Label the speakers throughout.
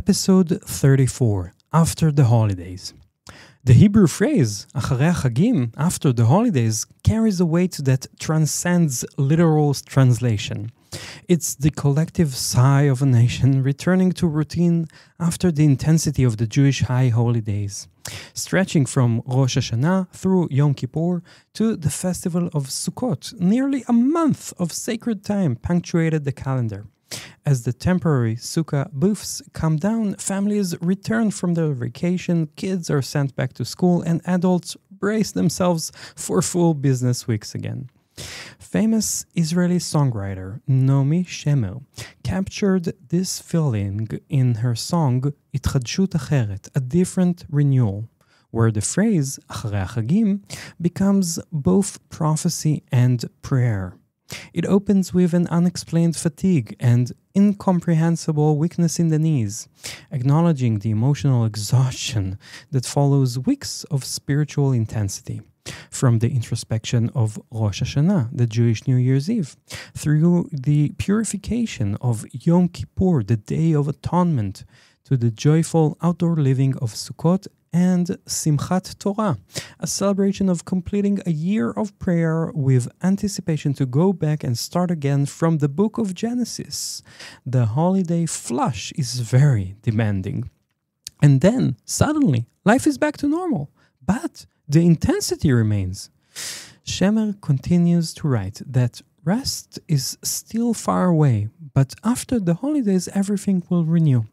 Speaker 1: Episode 34, After the Holidays. The Hebrew phrase, אחרי החגים, after the holidays, carries a weight that transcends literal translation. It's the collective sigh of a nation returning to routine after the intensity of the Jewish high holidays, stretching from Rosh Hashanah through Yom Kippur to the festival of Sukkot. Nearly a month of sacred time punctuated the calendar. As the temporary sukkah booths come down, families return from their vacation, kids are sent back to school, and adults brace themselves for full business weeks again. Famous Israeli songwriter Naomi Shemer captured this feeling in her song התחדשות אחרת, a different renewal, where the phrase אחרי החגים becomes both prophecy and prayer. It opens with an unexplained fatigue and incomprehensible weakness in the knees, acknowledging the emotional exhaustion that follows weeks of spiritual intensity. From the introspection of Rosh Hashanah, the Jewish New Year's Eve, through the purification of Yom Kippur, the Day of Atonement, to the joyful outdoor living of Sukkot and Simchat Torah, a celebration of completing a year of prayer with anticipation to go back and start again from the book of Genesis. The holiday flush is very demanding. And then, suddenly, life is back to normal, but the intensity remains. Shemer continues to write that rest is still far away, but after the holidays everything will renew.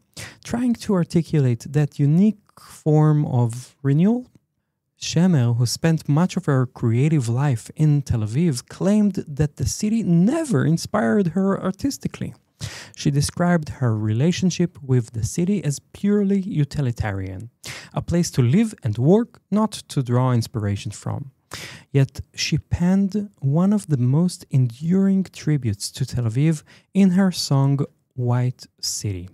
Speaker 1: Trying to articulate that unique form of renewal, Shemer, who spent much of her creative life in Tel Aviv, claimed that the city never inspired her artistically. She described her relationship with the city as purely utilitarian, a place to live and work, not to draw inspiration from. Yet she penned one of the most enduring tributes to Tel Aviv in her song White City.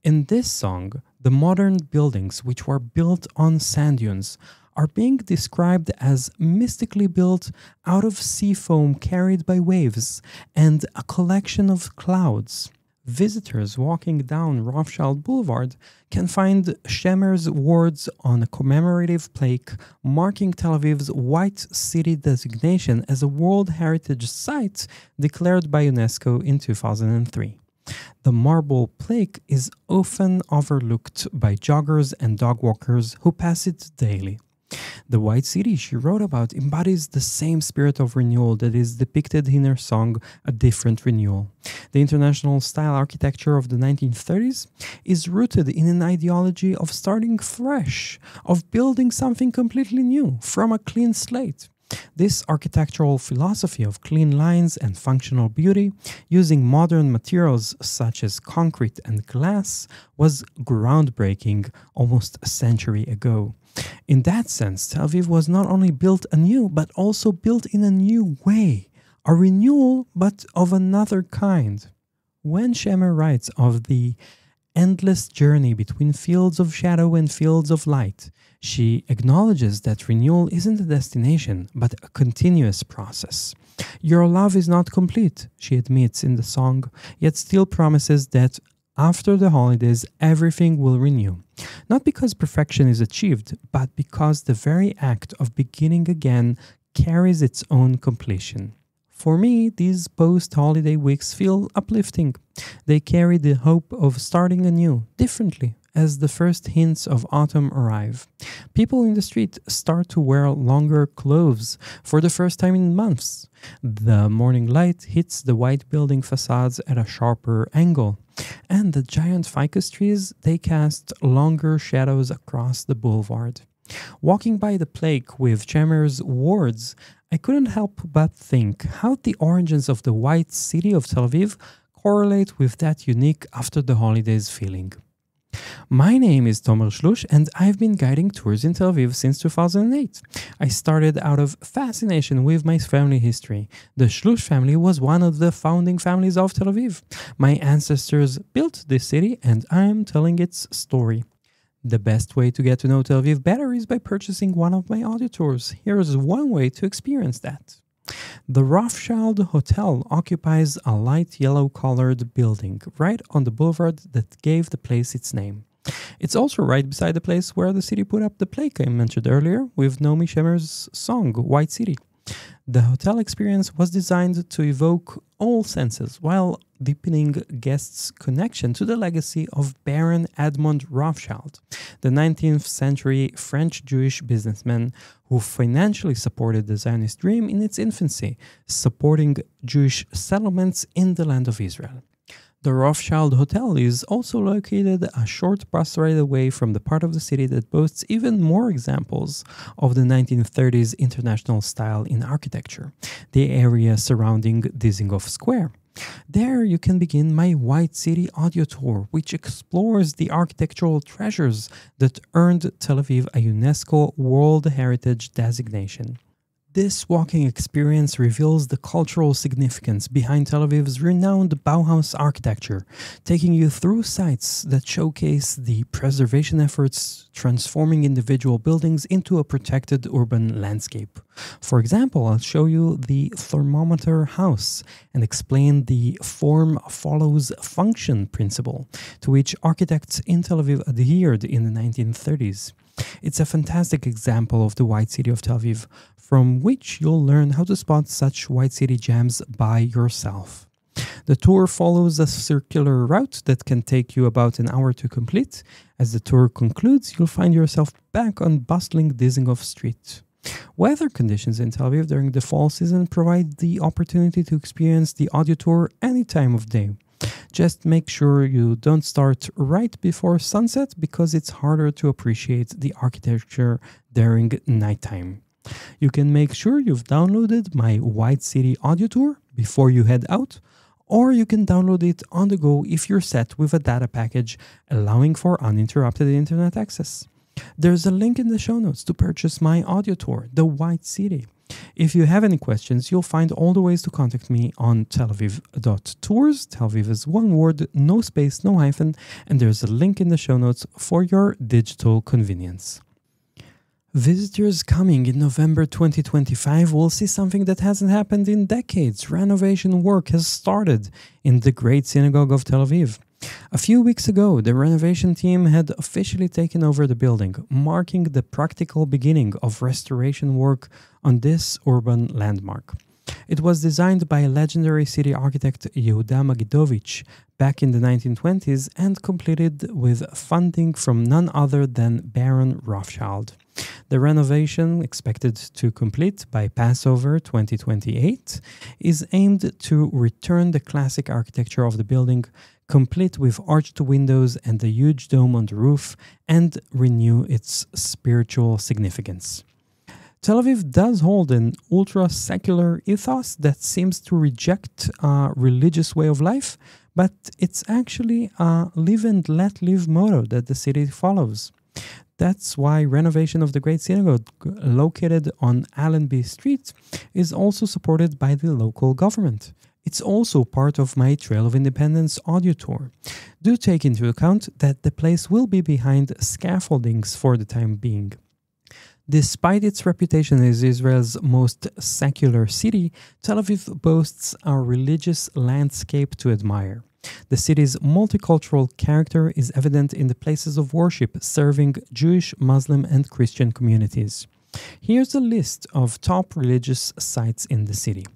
Speaker 1: In this song, the modern buildings which were built on sand dunes are being described as mystically built out of sea foam carried by waves and a collection of clouds. Visitors walking down Rothschild Boulevard can find Shemer's words on a commemorative plaque marking Tel Aviv's White City designation as a World Heritage Site declared by UNESCO in 2003. The marble plaque is often overlooked by joggers and dog walkers who pass it daily. The White City she wrote about embodies the same spirit of renewal that is depicted in her song A Different Renewal. The international style architecture of the 1930s is rooted in an ideology of starting fresh, of building something completely new from a clean slate. This architectural philosophy of clean lines and functional beauty, using modern materials such as concrete and glass, was groundbreaking almost a century ago. In that sense, Tel Aviv was not only built anew, but also built in a new way, a renewal, but of another kind. When Shemer writes of the endless journey between fields of shadow and fields of light, she acknowledges that renewal isn't a destination, but a continuous process. Your love is not complete, she admits in the song, yet still promises that after the holidays everything will renew. Not because perfection is achieved, but because the very act of beginning again carries its own completion. For me, these post-holiday weeks feel uplifting. They carry the hope of starting anew, differently, as the first hints of autumn arrive. People in the street start to wear longer clothes for the first time in months. The morning light hits the white building facades at a sharper angle, and the giant ficus trees, they cast longer shadows across the boulevard. Walking by the plaque with Shemer's words, I couldn't help but think how the origins of the White City of Tel Aviv correlate with that unique after the holidays feeling. My name is Tomer Shlush, and I've been guiding tours in Tel Aviv since 2008. I started out of fascination with my family history. The Shlush family was one of the founding families of Tel Aviv. My ancestors built this city, and I'm telling its story. The best way to get to know Tel Aviv better is by purchasing one of my audio tours. Here's one way to experience that. The Rothschild Hotel occupies a light yellow-colored building right on the boulevard that gave the place its name. It's also right beside the place where the city put up the plaque I mentioned earlier with Naomi Shemer's song, White City. The hotel experience was designed to evoke all senses while deepening guests' connection to the legacy of Baron Edmond Rothschild, the 19th century French Jewish businessman who financially supported the Zionist dream in its infancy, supporting Jewish settlements in the land of Israel. The Rothschild Hotel is also located a short bus ride away from the part of the city that boasts even more examples of the 1930s international style in architecture, the area surrounding Dizengoff Square. There you can begin my White City audio tour, which explores the architectural treasures that earned Tel Aviv a UNESCO World Heritage designation. This walking experience reveals the cultural significance behind Tel Aviv's renowned Bauhaus architecture, taking you through sites that showcase the preservation efforts transforming individual buildings into a protected urban landscape. For example, I'll show you the thermometer house and explain the form follows function principle to which architects in Tel Aviv adhered in the 1930s. It's a fantastic example of the White City of Tel Aviv, from which you'll learn how to spot such White City gems by yourself. The tour follows a circular route that can take you about an hour to complete. As the tour concludes, you'll find yourself back on bustling Dizengoff Street. Weather conditions in Tel Aviv during the fall season provide the opportunity to experience the audio tour any time of day. Just make sure you don't start right before sunset because it's harder to appreciate the architecture during nighttime. You can make sure you've downloaded my White City audio tour before you head out, or you can download it on the go if you're set with a data package allowing for uninterrupted internet access. There's a link in the show notes to purchase my audio tour, The White City. If you have any questions, you'll find all the ways to contact me on telaviv.tours. Tel Aviv is one word, no space, no hyphen, and there's a link in the show notes for your digital convenience. Visitors coming in November 2025 will see something that hasn't happened in decades. Renovation work has started in the Great Synagogue of Tel Aviv. A few weeks ago, the renovation team had officially taken over the building, marking the practical beginning of restoration work on this urban landmark. It was designed by legendary city architect Yehuda Magidovich back in the 1920s and completed with funding from none other than Baron Rothschild. The renovation, expected to complete by Passover 2028, is aimed to return the classic architecture of the building, complete with arched windows and a huge dome on the roof, and renew its spiritual significance. Tel Aviv does hold an ultra-secular ethos that seems to reject a religious way of life, but it's actually a live and let live motto that the city follows. That's why renovation of the Great Synagogue, located on Allenby Street, is also supported by the local government. It's also part of my Trail of Independence audio tour. Do take into account that the place will be behind scaffoldings for the time being. Despite its reputation as Israel's most secular city, Tel Aviv boasts a religious landscape to admire. The city's multicultural character is evident in the places of worship serving Jewish, Muslim, and Christian communities. Here's a list of top religious sites in the city.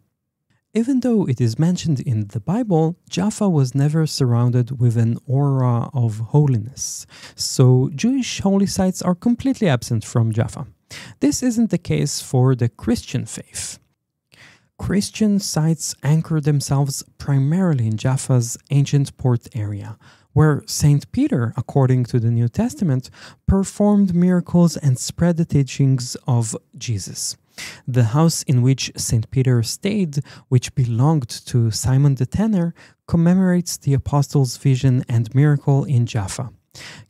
Speaker 1: Even though it is mentioned in the Bible, Jaffa was never surrounded with an aura of holiness, so Jewish holy sites are completely absent from Jaffa. This isn't the case for the Christian faith. Christian sites anchor themselves primarily in Jaffa's ancient port area, where Saint Peter, according to the New Testament, performed miracles and spread the teachings of Jesus. The house in which Saint Peter stayed, which belonged to Simon the Tanner, commemorates the apostles' vision and miracle in Jaffa.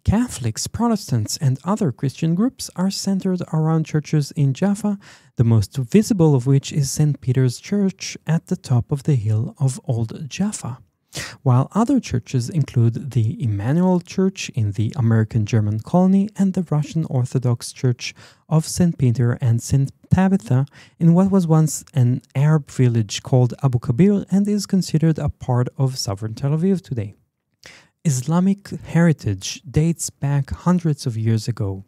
Speaker 1: Catholics, Protestants, and other Christian groups are centered around churches in Jaffa, the most visible of which is St. Peter's Church at the top of the hill of Old Jaffa. while other churches include the Emmanuel Church in the American German colony and the Russian Orthodox Church of St. Peter and St. Tabitha in what was once an Arab village called Abu Kabir and is considered a part of southern Tel Aviv today. Islamic heritage dates back hundreds of years ago.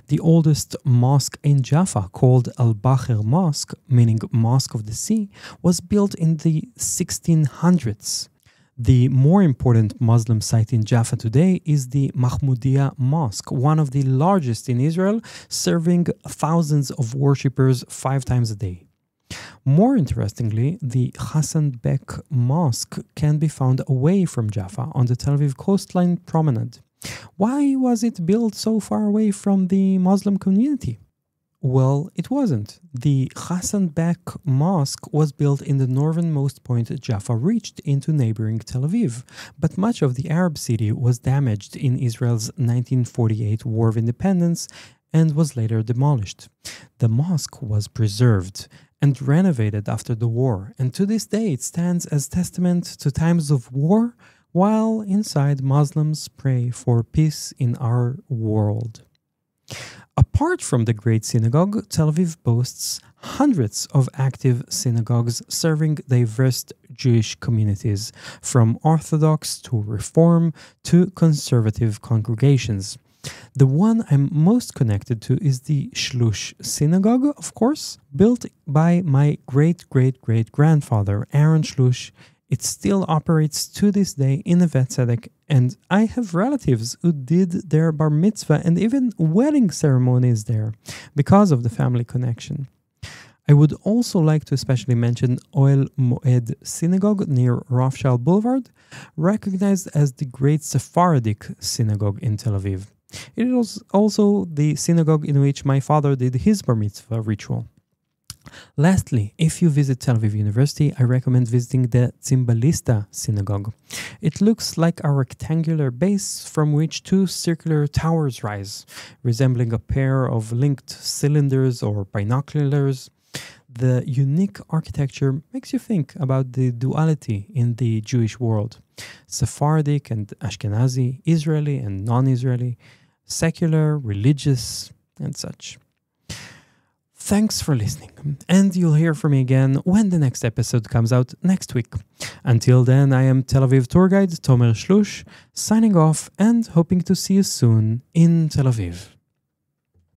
Speaker 1: The oldest mosque in Jaffa, called Al-Bahr Mosque, meaning Mosque of the Sea, was built in the 1600s. The more important Muslim site in Jaffa today is the Mahmoudiya Mosque, one of the largest in Israel, serving thousands of worshippers 5 times a day. More interestingly, the Hassan Bek Mosque can be found away from Jaffa on the Tel Aviv coastline promenade. Why was it built so far away from the Muslim community? Well, it wasn't. The Hassan Bek Mosque was built in the northernmost point Jaffa reached into neighboring Tel Aviv, but much of the Arab city was damaged in Israel's 1948 War of Independence and was later demolished. The mosque was preserved and renovated after the war, and to this day it stands as testament to times of war, while inside Muslims pray for peace in our world. Apart from the Great Synagogue, Tel Aviv boasts hundreds of active synagogues serving diverse Jewish communities, from Orthodox to Reform to conservative congregations. The one I'm most connected to is the Shlush Synagogue, of course, built by my great-great-great-grandfather, Aaron Shlush. It still operates to this day in Neve Tzedek, and I have relatives who did their bar mitzvah and even wedding ceremonies there because of the family connection. I would also like to especially mention Oel Moed Synagogue near Rothschild Boulevard, recognized as the Great Sephardic Synagogue in Tel Aviv. It was also the synagogue in which my father did his bar mitzvah ritual. Lastly, if you visit Tel Aviv University, I recommend visiting the Zimbalista Synagogue. It looks like a rectangular base from which 2 circular towers rise, resembling a pair of linked cylinders or binoculars. The unique architecture makes you think about the duality in the Jewish world: Sephardic and Ashkenazi, Israeli and non-Israeli, secular, religious, and such. Thanks for listening, and you'll hear from me again when the next episode comes out next week. Until then, I am Tel Aviv tour guide Tomer Shlush, signing off and hoping to see you soon in Tel Aviv.